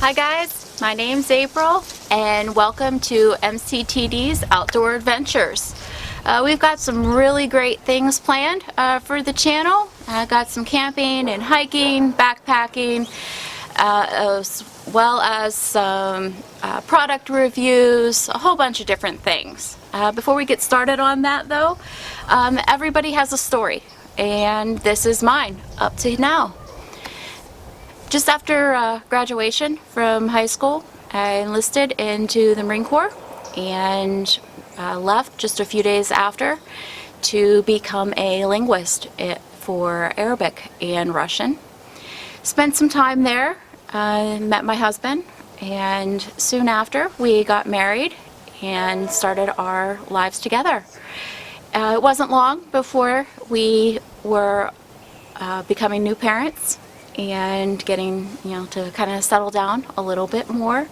Hi guys, my name's April and welcome to MCTD's Outdoor Adventures. We've got some really great things planned for the channel. Got some camping and hiking, backpacking, as well as some product reviews, a whole bunch of different things. Before we get started on that though, everybody has a story and this is mine up to now. Just after graduation from high school, I enlisted into the Marine Corps and left just a few days after to become a linguist for Arabic and Russian. Spent some time there, met my husband, and soon after we got married and started our lives together. It wasn't long before we were becoming new parents and getting, to kind of settle down a little bit more.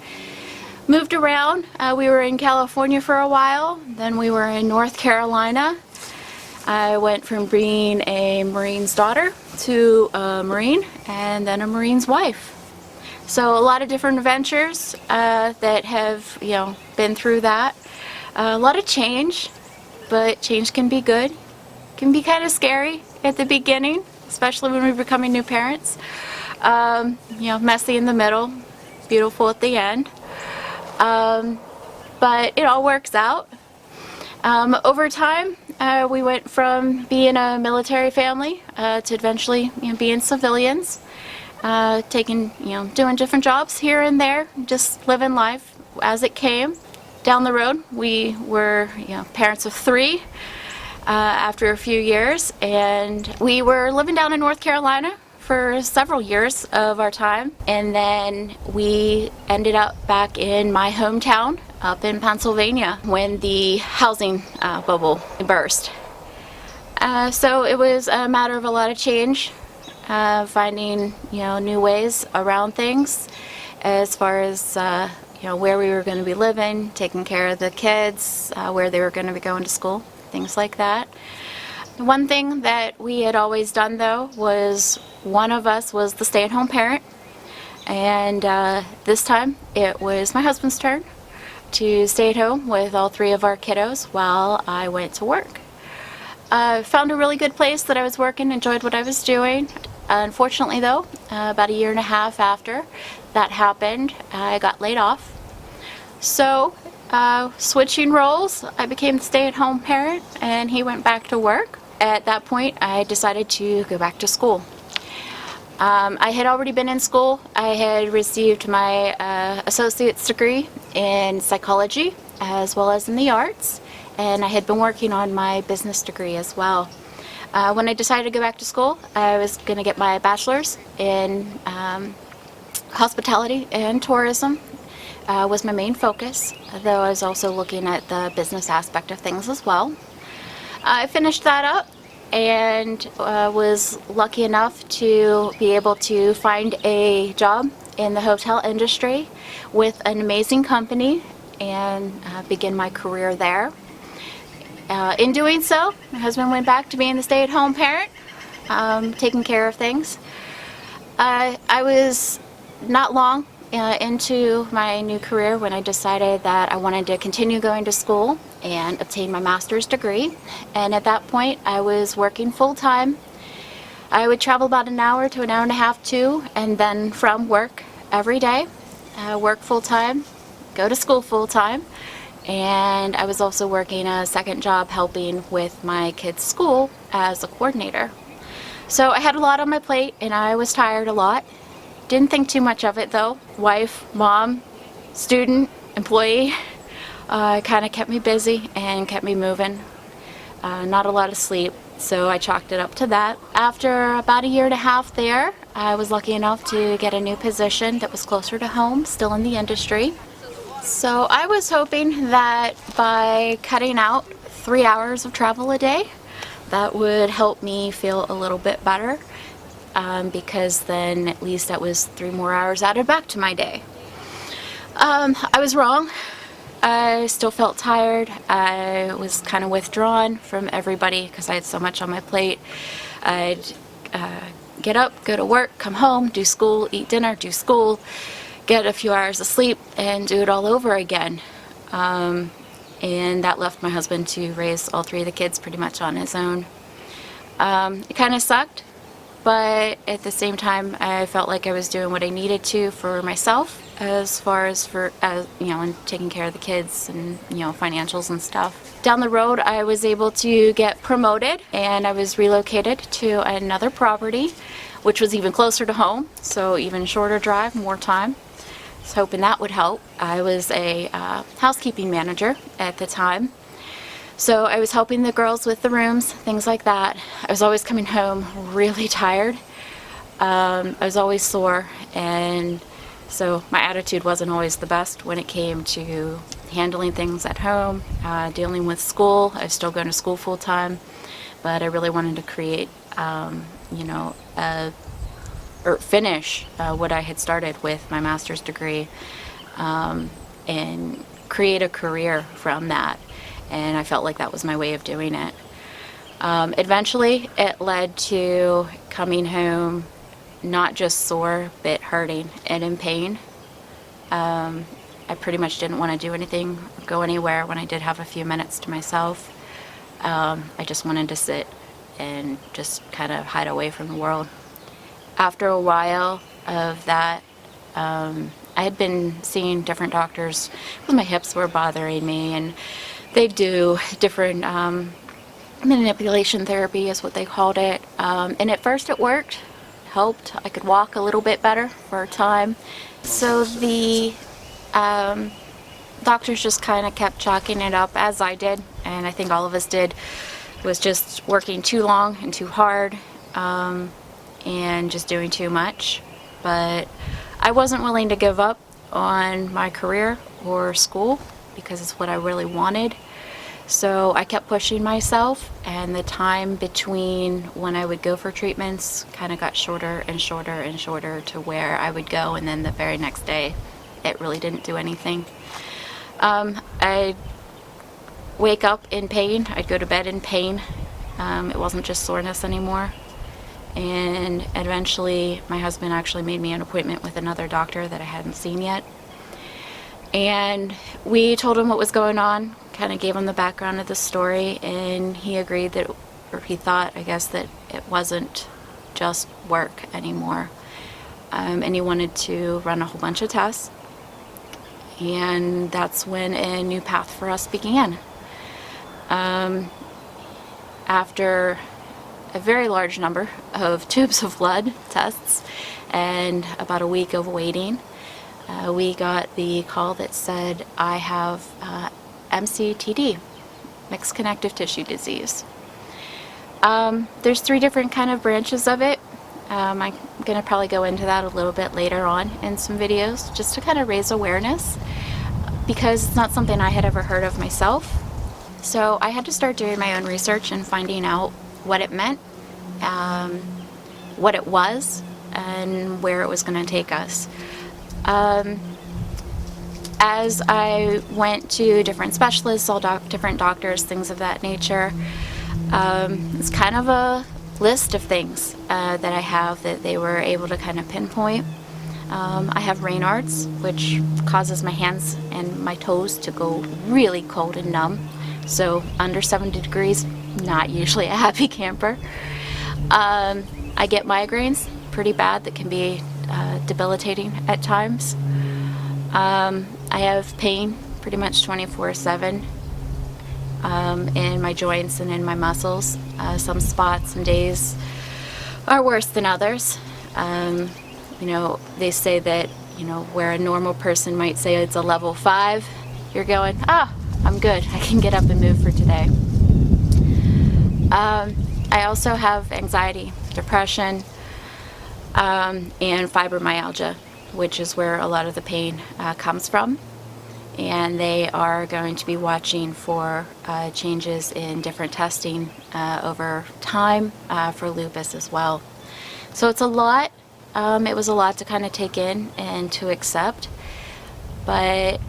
Moved around. We were in California for a while, then we were in North Carolina. I went from being a Marine's daughter to a Marine and then a Marine's wife. So a lot of different adventures that have, been through that. A lot of change, but change can be good. Can be kind of scary at the beginning, especially when we're becoming new parents. Messy in the middle, beautiful at the end. But it all works out. Over time, we went from being a military family to eventually being civilians, doing different jobs here and there, just living life as it came. Down the road, we were parents of 3. After a few years, and we were living down in North Carolina for several years of our time, and then we ended up back in my hometown up in Pennsylvania when the housing bubble burst. So it was a matter of a lot of change, finding new ways around things as far as where we were going to be living, taking care of the kids, where they were going to be going to school, things like that. One thing that we had always done though was one of us was the stay-at-home parent, and this time it was my husband's turn to stay at home with all 3 of our kiddos while I went to work. Found a really good place that I was working, enjoyed what I was doing. Unfortunately though, about a year and a half after that happened, I got laid off. So switching roles, I became the stay-at-home parent and he went back to work. At that point, I decided to go back to school. I had already been in school. I had received my associate's degree in psychology as well as in the arts, and I had been working on my business degree as well. When I decided to go back to school, I was going to get my bachelor's in hospitality and tourism. Was my main focus, though I was also looking at the business aspect of things as well. I finished that up and was lucky enough to be able to find a job in the hotel industry with an amazing company and begin my career there. In doing so, my husband went back to being the stay-at-home parent, taking care of things. I was not long into my new career when I decided that I wanted to continue going to school and obtain my master's degree, and at that point I was working full-time. I would travel about an hour to an hour and a half to and then from work every day, work full-time, go to school full-time, and I was also working a second job helping with my kids' school as a coordinator. So I had a lot on my plate and I was tired a lot. Didn't think too much of it though. Wife, mom, student, employee, kind of kept me busy and kept me moving. Not a lot of sleep, so I chalked it up to that. After about a year and a half there, I was lucky enough to get a new position that was closer to home, still in the industry. So I was hoping that by cutting out 3 hours of travel a day, that would help me feel a little bit better. Because then at least that was 3 more hours added back to my day. I was wrong. I still felt tired. I was kind of withdrawn from everybody because I had so much on my plate. I'd get up, go to work, come home, do school, eat dinner, do school, get a few hours of sleep and do it all over again. And that left my husband to raise all 3 of the kids pretty much on his own. It kind of sucked, but at the same time I felt like I was doing what I needed to for myself, as far as and taking care of the kids and financials and stuff. Down the road I was able to get promoted, and I was relocated to another property, which was even closer to home, so even shorter drive, more time. I was hoping that would help. I was a housekeeping manager at the time, so I was helping the girls with the rooms, things like that. I was always coming home really tired. I was always sore, and so my attitude wasn't always the best when it came to handling things at home, dealing with school. I was still going to school full time, but I really wanted to create, or finish what I had started with my master's degree, and create a career from that. And I felt like that was my way of doing it. Eventually it led to coming home not just sore, but hurting and in pain. I pretty much didn't want to do anything, go anywhere when I did have a few minutes to myself. I just wanted to sit and just kind of hide away from the world. After a while of that, I had been seeing different doctors because my hips were bothering me, and they do different manipulation therapy is what they called it. And at first it worked, helped. I could walk a little bit better for a time. So the doctors just kind of kept chalking it up, as I did, and I think all of us did, was just working too long and too hard, and just doing too much. But I wasn't willing to give up on my career or school because it's what I really wanted. So I kept pushing myself, and the time between when I would go for treatments kind of got shorter and shorter and shorter, to where I would go and then the very next day it really didn't do anything. I'd wake up in pain, I'd go to bed in pain. It wasn't just soreness anymore. And eventually my husband actually made me an appointment with another doctor that I hadn't seen yet. And we told him what was going on, kind of gave him the background of the story, and he agreed that, or he thought, I guess, that it wasn't just work anymore. And he wanted to run a whole bunch of tests. And that's when a new path for us began. After a very large number of tubes of blood tests and about a week of waiting, we got the call that said I have MCTD, mixed connective tissue disease. There's 3 different kind of branches of it. I'm going to probably go into that a little bit later on in some videos, just to kind of raise awareness, because it's not something I had ever heard of myself. So I had to start doing my own research and finding out what it meant, what it was, and where it was going to take us. As I went to different specialists, saw different doctors, things of that nature, it's kind of a list of things that I have that they were able to kind of pinpoint. I have Raynaud's, which causes my hands and my toes to go really cold and numb. So under 70 degrees, not usually a happy camper. I get migraines pretty bad that can be debilitating at times. I have pain pretty much 24/7 in my joints and in my muscles. Some spots and days are worse than others. They say that, where a normal person might say it's a level 5, you're going, I'm good, I can get up and move for today. I also have anxiety, depression, and fibromyalgia, which is where a lot of the pain comes from. And they are going to be watching for changes in different testing over time for lupus as well. So it's a lot. It was a lot to kind of take in and to accept. But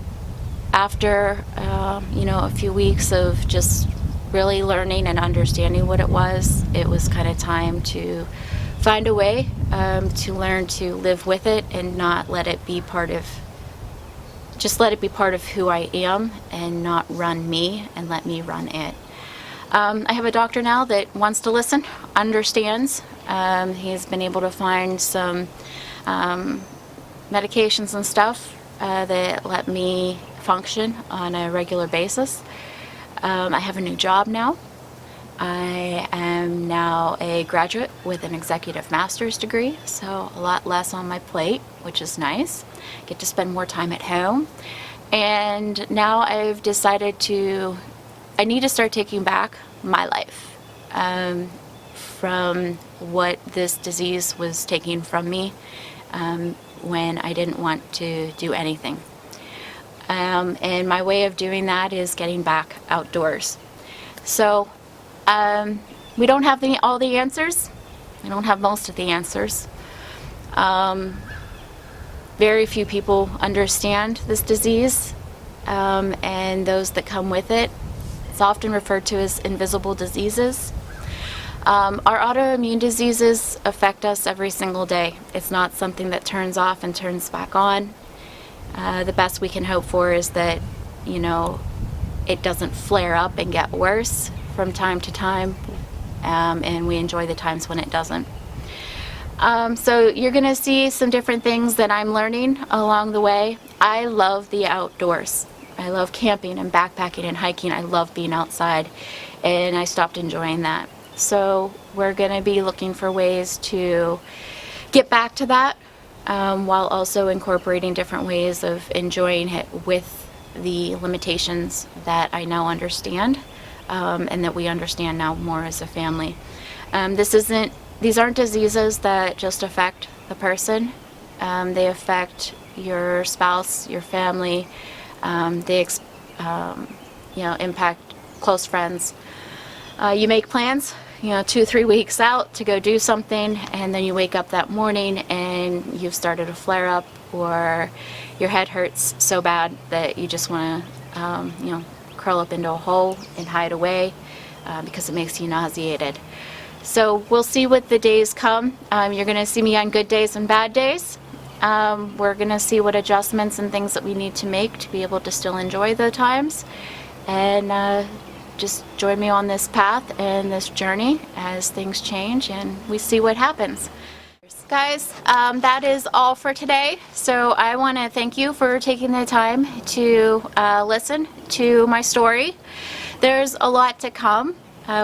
after, a few weeks of just really learning and understanding what it was kind of time to find a way to learn to live with it and not let it be part of, just let it be part of who I am and not run me and let me run it. I have a doctor now that wants to listen, understands. He's been able to find some medications and stuff that let me function on a regular basis. I have a new job now. I am now a graduate with an executive master's degree, so a lot less on my plate, which is nice. Get to spend more time at home. And now I've decided I need to start taking back my life from what this disease was taking from me when I didn't want to do anything. And my way of doing that is getting back outdoors. So we don't have all the answers. We don't have most of the answers. Very few people understand this disease, and those that come with it. It's often referred to as invisible diseases. Our autoimmune diseases affect us every single day. It's not something that turns off and turns back on. The best we can hope for is that, it doesn't flare up and get worse from time to time, and we enjoy the times when it doesn't. So you're going to see some different things that I'm learning along the way. I love the outdoors. I love camping and backpacking and hiking. I love being outside, and I stopped enjoying that. So we're going to be looking for ways to get back to that, while also incorporating different ways of enjoying it with the limitations that I now understand, and that we understand now more as a family. These aren't diseases that just affect the person. They affect your spouse, your family. They impact close friends. You make plans, 2-3 weeks out to go do something, and then you wake up that morning and you've started a flare-up, or your head hurts so bad that you just want to, curl up into a hole and hide away because it makes you nauseated. So we'll see what the days come. You're going to see me on good days and bad days. We're going to see what adjustments and things that we need to make to be able to still enjoy the times. And just join me on this path and this journey as things change and we see what happens. Guys, that is all for today. So I want to thank you for taking the time to listen to my story. There's a lot to come.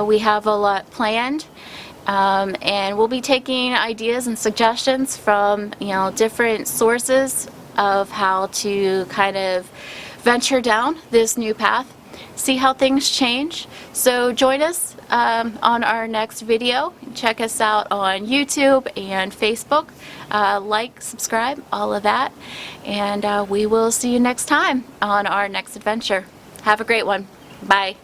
We have a lot planned, and we'll be taking ideas and suggestions from different sources of how to kind of venture down this new path, see how things change. So join us on our next video. Check us out on YouTube and Facebook. Like, subscribe, all of that, and we will see you next time on our next adventure. Have a great one. Bye.